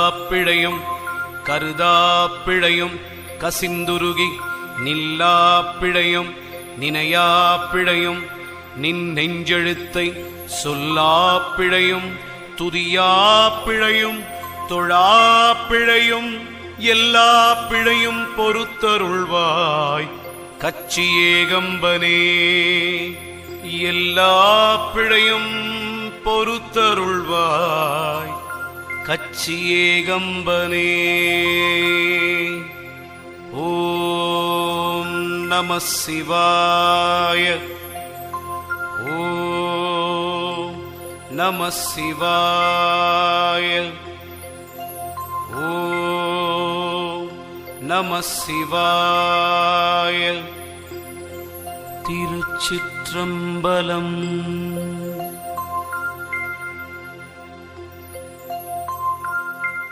பிழையும் கருதாப்பிழையும் கசிந்துருகி நில்லாப்பிழையும் நினையாப்பிழையும் நின் நெஞ்செழுத்தை சொல்லாப்பிழையும் துதியாப்பிழையும் தொழாப்பிழையும் எல்லா பிழையும் பொறுத்தருள்வாய் கச்சியேகம்பனே. எல்லா பிழையும் பொறுத்தருள்வாய் கச்சியேகம்பனே. ஓம் நம சிவாய. ஓம் நம சிவாய. ஓம் நம சிவாய. திருச்சிற்றம்பலம்.